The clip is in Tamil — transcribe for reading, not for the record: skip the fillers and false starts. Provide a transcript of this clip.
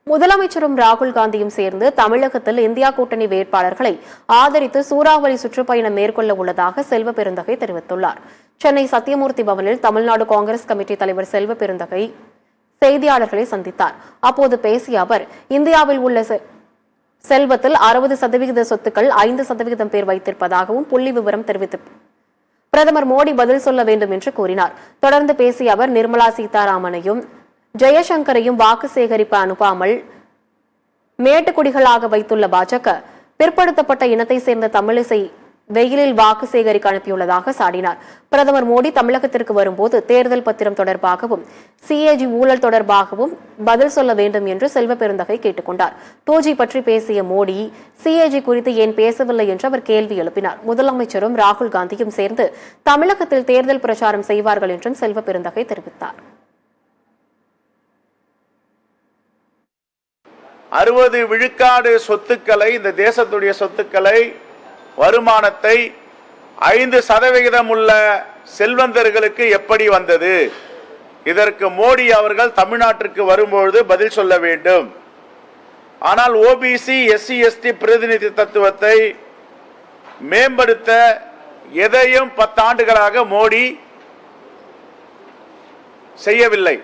முதலமைச்சரும் ராகுல் காந்தியும் சேர்ந்து தமிழகத்தில் இந்தியா கூட்டணி வேட்பாளர்களை ஆதரித்து சூறாவளி சுற்றுப்பயணம் மேற்கொள்ள உள்ளதாக செல்வ பெருந்தகை தெரிவித்துள்ளார். சென்னை சத்தியமூர்த்தி பவனில் தமிழ்நாடு காங்கிரஸ் கமிட்டி தலைவர் செல்வ பெருந்தகை செய்தியாளர்களை சந்தித்தார். அப்போது பேசிய அவர், இந்தியாவில் உள்ள செல்வத்தில் 60% சொத்துக்கள் 5% பேர் வைத்திருப்பதாகவும் புள்ளி விவரம் தெரிவித்து பிரதமர் மோடி பதில் சொல்ல வேண்டும் என்று கூறினார். தொடர்ந்து பேசிய அவர், நிர்மலா சீதாராமனையும் ஜெயசங்கரையும் வாக்கு சேகரிப்பு அனுப்பாமல் மேட்டுக்குடிகளாக வைத்துள்ள பாஜக பிற்படுத்தப்பட்ட இனத்தை சேர்ந்த தமிழிசை வெயிலில் வாக்கு சேகரிக்க அனுப்பியுள்ளதாக சாடினார். பிரதமர் மோடி தமிழகத்திற்கு வரும்போது தேர்தல் பத்திரம் தொடர்பாகவும் சிஏஜி ஊழல் தொடர்பாகவும் பதில் சொல்ல வேண்டும் என்று செல்வ பெருந்தகை கேட்டுக் கொண்டார். 2G பற்றி பேசிய மோடி சிஏஜி குறித்து ஏன் பேசவில்லை என்று அவர் கேள்வி எழுப்பினார். முதலமைச்சரும் ராகுல் காந்தியும் சேர்ந்து தமிழகத்தில் தேர்தல் பிரச்சாரம் செய்வார்கள் என்றும் செல்வ பெருந்தகை தெரிவித்தார். 60 விழுக்காடு சொத்துக்களை, இந்த தேசத்துடைய சொத்துக்களை, வருமானத்தை 5% உள்ள செல்வந்தர்களுக்கு எப்படி வந்தது? இதற்கு மோடி அவர்கள் தமிழ்நாட்டிற்கு வரும்பொழுது பதில் சொல்ல வேண்டும். ஆனால் ஓபிசி SC ST பிரதிநிதி தத்துவத்தை மேம்படுத்த எதையும் 10 ஆண்டுகளாக மோடி செய்யவில்லை.